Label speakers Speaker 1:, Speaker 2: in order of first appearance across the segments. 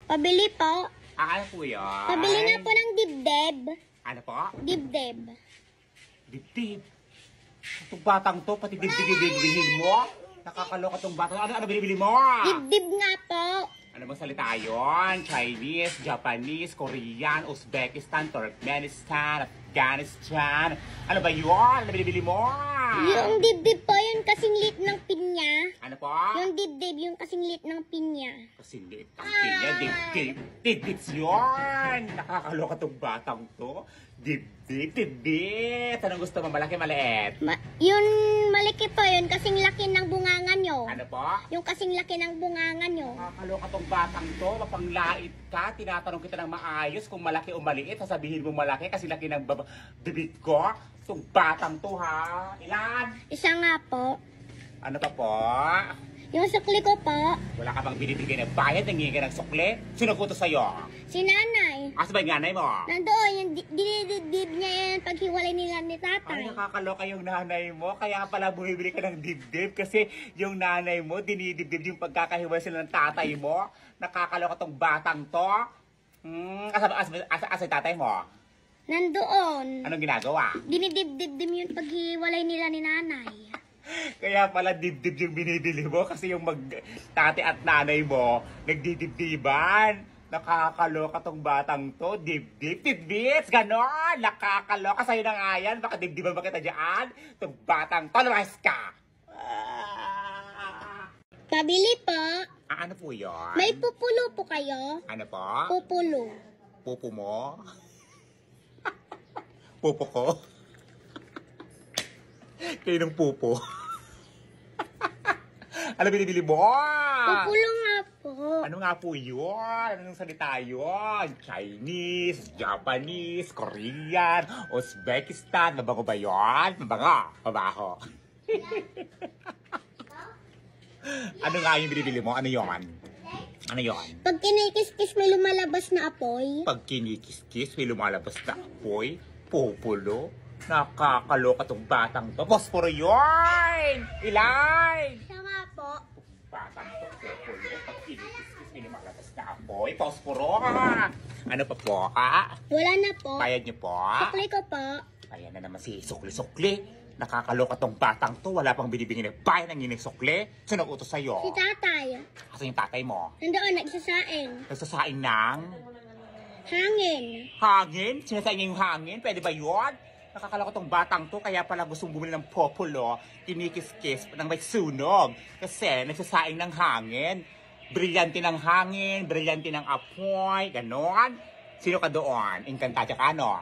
Speaker 1: Pabili po.
Speaker 2: Ano po yun?
Speaker 1: Pabili nga po ng dibdib.
Speaker 2: Ano po?
Speaker 1: Dibdib.
Speaker 2: Dibdib. Itong batang to, pati dibdib mo? Nakakaloka tong batang. Ano binibili mo?
Speaker 1: Dibdib nga po.
Speaker 2: Ano bang salita yun? Chinese, Japanese, Korean, Uzbekistan, Turkmenistan, Afghanistan. Ano ba yun? Ano binibili mo?
Speaker 1: Yung dibdib po, yung kasing lit ng pinya.
Speaker 2: Ano po?
Speaker 1: Yung dibdib, yung kasing lit ng pinya.
Speaker 2: Kasi liit ang pinya, dibdib. Dibdib yun! Nakakaloka tong batang to. Dibdib. Anong gusto mo? Malaki, maliit?
Speaker 1: Yung malaki po, yun kasing laki ng bunganga nyo.
Speaker 2: Ano po?
Speaker 1: Yung kasing laki ng bunganga nyo.
Speaker 2: Nakakaloka tong batang to. Mapanglait ka. Tinatanong kita ng maayos kung malaki o maliit. Sasabihin mo malaki kasi laki ng bibig ko. Itong batang to ha. Ilan?
Speaker 1: Isa nga po.
Speaker 2: Ano pa po?
Speaker 1: Yung sukli ko po.
Speaker 2: Wala ka bang binibigay ng bayad? Nangingi ka ng sukli? Sino ko to sa'yo?
Speaker 1: Si nanay.
Speaker 2: Asa ba yung nanay mo?
Speaker 1: Nandoon, yung dinidibdib niya yan paghiwalay nila ni
Speaker 2: Ay,
Speaker 1: tatay.
Speaker 2: nakakaloka yung nanay mo. Kaya pala bumibili ka ng dibdib. Kasi yung nanay mo, dinidibdib yung pagkakahiwalay sila ng tatay mo. Nakakaloka tong batang to. Asa yung tatay mo?
Speaker 1: Nandoon.
Speaker 2: Anong ginagawa?
Speaker 1: Dinidibdib din yung paghiwalay nila ni nanay.
Speaker 2: Kaya pala dibdib yung binibili mo kasi yung tate at nanay mo nagdidibdiban. Nakakaloka tong batang to. Dibdib, tidbits, ganon. Nakakaloka sa'yo na nga yan. Baka dibdiban ba kita dyan? Itong batang to, lumayas ka.
Speaker 1: Pabili po.
Speaker 2: Ano po yun?
Speaker 1: May pupulo po kayo.
Speaker 2: Ano po?
Speaker 1: Pupulo.
Speaker 2: Pupo mo? Pupo ko? Kayo ng pupo. Ano binibili mo?
Speaker 1: Pupulo nga po.
Speaker 2: Ano nga po yun? Anong salita yun? Chinese, Japanese, Korean, Uzbekistan. Mabango ba yun? Mabango. Mabaho. Ano nga yung binibili mo? Ano yun? Ano yun?
Speaker 1: Pag kinikis-kis may lumalabas na apoy.
Speaker 2: Pag kinikis-kis, may lumalabas na apoy. Pupulo. Nakakaloka tong batang to. Posporo yun! Ilay!
Speaker 1: Siya nga po.
Speaker 2: Batang to, pupulo. Pag kinikis-kis, may lumalabas na apoy. Posporo! Ano pa po, ka?
Speaker 1: Wala na po.
Speaker 2: Bayad niyo po?
Speaker 1: Sukli ko po.
Speaker 2: Ayan na naman si sukli-sukli. Nakakaloka tong batang to. Wala pang binibigyan ng bayan ng inisukli. Sino utos sa'yo?
Speaker 1: Si tatay.
Speaker 2: Kasi yung tatay mo?
Speaker 1: Nandoon, nagsasaing.
Speaker 2: Nagsasaing ng
Speaker 1: Hangin.
Speaker 2: hangin? Sinasaing niya yung hangin? Pwede ba yun? Nakakaloka tong batang to. Kaya pala gustong bumili ng populo. Kinikis-kis ng may sunog. Kasi nagsasaing ng hangin. Brilyante ng hangin. Brilyante ng apoy. Ganon. Sino ka doon? Encantadya ka, no?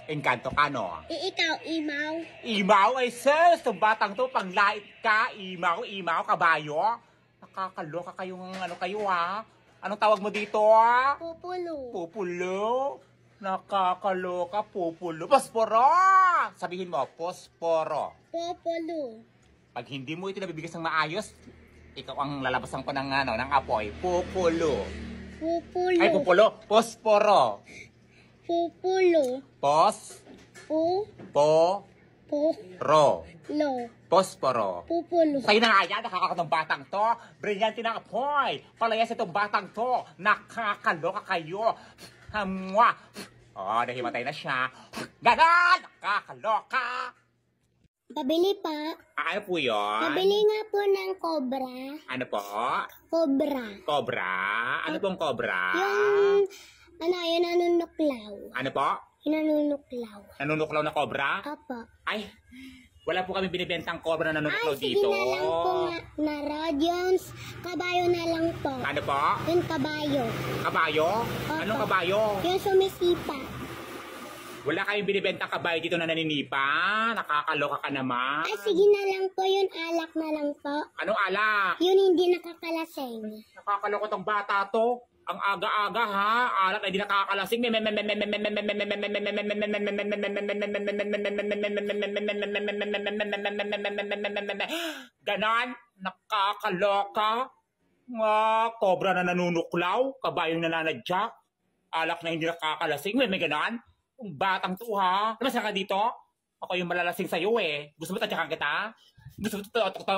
Speaker 2: Encanto ka, no?
Speaker 1: Ikaw, imaw.
Speaker 2: Imaw ay sis! Itong batang to, panglait ka. Imaw, kabayo. Nakakaloka kayong ano kayo, ha? Anong tawag mo dito, ha?
Speaker 1: Pupulo.
Speaker 2: Pupulo. Nakakaloka, pupulo. Posporo! Sabihin mo, posporo.
Speaker 1: Pupulo.
Speaker 2: Pag hindi mo ito nabibigay ng maayos, ikaw ang lalabasan ko ng, ng apoy. Pupulo.
Speaker 1: Pupulo.
Speaker 2: Ay, pupulo. Posporo.
Speaker 1: Pupulo.
Speaker 2: Pos. Po. Ro.
Speaker 1: Lo.
Speaker 2: Posporo.
Speaker 1: Pupulo.
Speaker 2: Sa'yo na nga yan, nakakatong batang to. Brilyante ng apoy. Palayas itong batang to. Nakakaloka kayo. Hamwa. Oh, nahimatay na siya. Ganon! Nakakaloka.
Speaker 1: Pabili pa.
Speaker 2: Ano po yun?
Speaker 1: Pabili nga po ng cobra.
Speaker 2: Ano po?
Speaker 1: Cobra.
Speaker 2: Cobra? Ano pong cobra?
Speaker 1: Yung, yung nanunuklaw.
Speaker 2: Ano po?
Speaker 1: Yung nanunuklaw.
Speaker 2: Nanunuklaw na cobra?
Speaker 1: Apa.
Speaker 2: Ay, wala po kami binibentang cobra na nanunuklaw
Speaker 1: Ay, sige
Speaker 2: dito.
Speaker 1: na lang po na Radions. Kabayo na lang po.
Speaker 2: Ano po?
Speaker 1: Yung kabayo.
Speaker 2: Kabayo?
Speaker 1: Opo.
Speaker 2: Anong kabayo?
Speaker 1: Yung sumisipa.
Speaker 2: Wala kayong binibentang kabayo dito na naninipa? Nakakaloka ka naman.
Speaker 1: Ay, sige na lang po. Yun alak na lang po.
Speaker 2: Anong alak?
Speaker 1: Yun hindi nakakalaseng.
Speaker 2: Nakakaloka tong bata to. Ang aga-aga ha. Alak ay di nakakalasing. Ganon. Nakakaloka. Nga, cobra na nanunuklaw. Kabayong nananadyak. Alak na hindi nakakalasing. May ganon. Ang batang to ha. Naman ka dito? Ako yung malalasing sa'yo eh. Gusto mo tadyakan kita? Gusto mo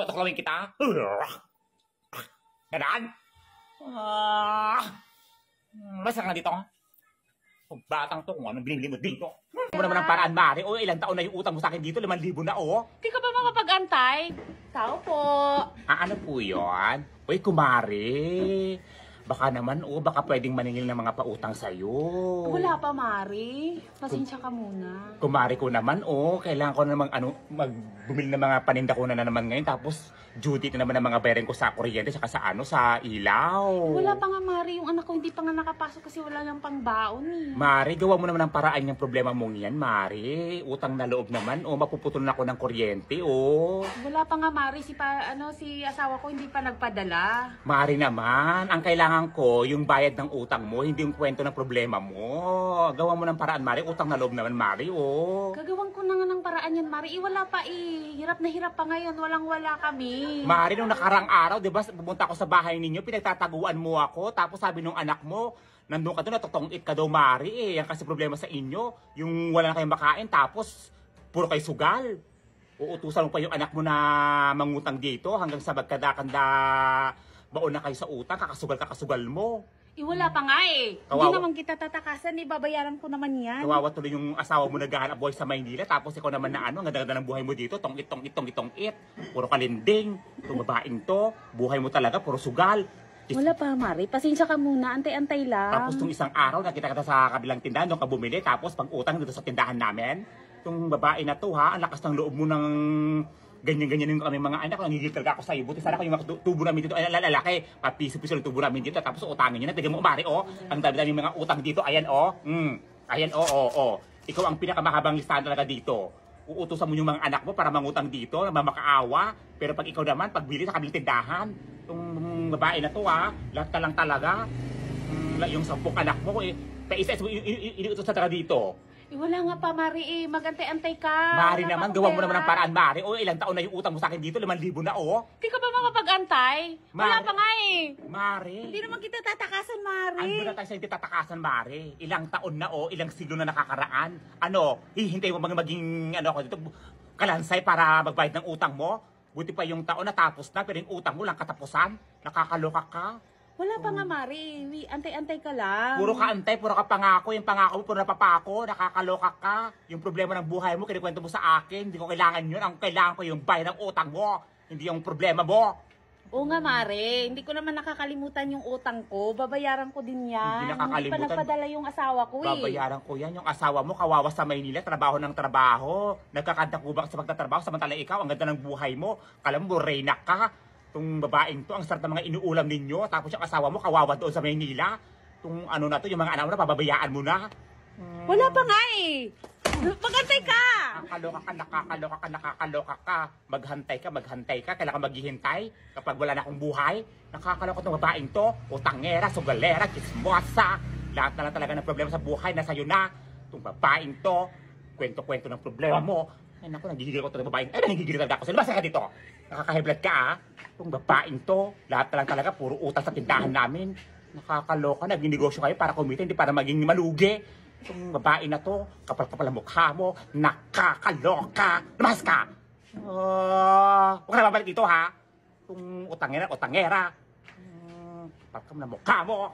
Speaker 2: tuklawin kita? Ganon? Basta nga dito. Kung batang to, kung anong binili mo dito. Mo naman ang paraan, Mari. O, ilang taon na yung utang mo sa akin dito? 5,000 na, o.
Speaker 3: Di ka ba makapag-antay? Tao po.
Speaker 2: Ano po yun? Uy, kumari. Baka naman, baka pwedeng maningil ng mga pautang sa'yo.
Speaker 3: Wala pa, Mari. Pasensya ka muna.
Speaker 2: Kumari ko naman, kailangan ko namang magbumili ng mga paninda ko na naman ngayon. Tapos, duty na naman ng mga bayarin ko sa kuryente, saka sa ilaw.
Speaker 3: Wala pa nga, Mari. Yung anak ko hindi pa nga nakapasok kasi wala nang pangbaon eh.
Speaker 2: Mari, gawa mo naman ng paraan yung problema mong yan, Mari. Utang na loob naman, mapuputol na ako ng kuryente,
Speaker 3: Wala pa nga, Mari. Si asawa ko hindi pa nagpadala.
Speaker 2: Mari naman, ang kailangan ko, yung bayad ng utang mo, hindi yung kwento ng problema mo. Gawa mo ng paraan, Mari. Utang na loob naman, Mari,
Speaker 3: Gagawin ko na nga ng paraan yan, Mari. Wala pa eh. Hirap na hirap pa ngayon. Walang-wala kami.
Speaker 2: Mari, nung nakarang araw, di ba, pumunta ako sa bahay ninyo, pinagtataguan mo ako, tapos sabi nung anak mo, nandun ka doon, natutong-it ka daw, Mari, Yan kasi problema sa inyo. Yung wala na kayong makain, tapos puro kayo sugal. Uutusan mo pa yung anak mo na mangutang dito hanggang sa magkada-kanda baon na kayo sa utang, kakasugal mo.
Speaker 3: Wala pa nga eh.
Speaker 2: Kawawa.
Speaker 3: Hindi naman kita tatakasan eh. Babayaran ko naman yan.
Speaker 2: Kawawa tuloy yung asawa mo naghahanap buhay sa Maynila, tapos ikaw naman na ang ganda-ganda ng buhay mo dito, tong-it. Puro kalinding, itong babaeng to, buhay mo talaga, puro sugal.
Speaker 3: Wala pa, Mari. Pasensya ka muna. Antay-antay lang.
Speaker 2: Tapos itong isang araw, nakita kita sa kabilang tindahan, doon ka bumili, tapos pag utang dito sa tindahan namin, itong babae na to ha, ang lakas ng loob mo ng ganyan-ganyan yung kami mga anak, nangigil talaga ako sa'yo. Buti sana ko yung mga tubo namin dito, ay lalaki, papiso-piso yung tubo namin dito, tapos utangin nyo na, tignan mo, Mari, ang dami-dami mga utang dito, ayan, ayan, ikaw ang pinakamahabang listahan talaga dito. Uutusan mo yung mga anak mo para mangutang dito, na mamakaawa, pero pag ikaw naman, pagbili sa kabilang tindahan, itong babae na to lahat ka lang talaga, yung 10 anak mo, paisa-isa mo, iniutos na talaga dito.
Speaker 3: Wala nga pa, Mari Magantay-antay ka.
Speaker 2: Mari
Speaker 3: Wala
Speaker 2: naman,
Speaker 3: pa
Speaker 2: gawa mo
Speaker 3: pera.
Speaker 2: naman ng paraan, Mari. Ilang taon na yung utang mo sa akin dito? 5,000 na,
Speaker 3: Di ka ba makapag-antay? Wala
Speaker 2: Mari.
Speaker 3: pa nga eh.
Speaker 2: Mari.
Speaker 3: Hindi naman kita tatakasan, Mari.
Speaker 2: Ano na tayo sa hindi tatakasan, Mari? Ilang taon na, ilang siglo na nakakaraan. Hihintay mo maging, dito, kalansay para magbayad ng utang mo? Buti pa yung taon natapos na, pero yung utang mo lang katapusan. Nakakaloka ka.
Speaker 3: Wala pa nga, Mari. Antay-antay ka lang.
Speaker 2: Puro ka antay, puro ka pangako. Yung pangako mo, puro napapako. Nakakaloka ka. Yung problema ng buhay mo, kinikwento mo sa akin. Hindi ko kailangan yun. Ang kailangan ko yung bayad ng utang mo. Hindi yung problema mo.
Speaker 3: Oo nga, Mari. Hindi ko naman nakakalimutan yung utang ko. Babayaran ko din yan.
Speaker 2: Hindi nakakalimutan.
Speaker 3: Hindi pa nagpadala yung asawa ko eh.
Speaker 2: Babayaran ko yan. Yung asawa mo, kawawa sa Maynila, trabaho ng trabaho. Nagkakanta kubak sa pagtatrabaho, samantalang ikaw, ang ganda ng buhay mo. Kala mo, reyna ka. Itong babaeng to, ang sarap ng mga inuulam ninyo. Tapos yung asawa mo, kawawa doon sa Maynila. Itong yung mga anak mo na, pababayaan mo na.
Speaker 3: Wala pa nga eh. Magantay ka!
Speaker 2: Nakakaloka ka. Maghantay ka. Kailangan maghihintay kapag wala na akong buhay. Nakakaloka itong babaeng to. Utangera, sugalera, kismosa. Lahat na lang talaga ng problema sa buhay na sa'yo na. Itong babaeng to, kwento-kwento ng problema mo. Ay naku, nagigigil ko ito ng babaeng. Nagigigil talaga ako. Lumasa ka dito. Nakakahiblad ka Itong babaeng to, lahat na lang talaga, puro utang sa tindahan namin. Nakakaloka, nagninegosyo kayo para kumita, hindi para maging malugi. Itong babae na to, kapal-kapal ang mukha mo, nakakaloka. Lumasa ka! Huwag ka na babalik dito, ha? Itong utangera. Kapal-kapal ang mukha mo.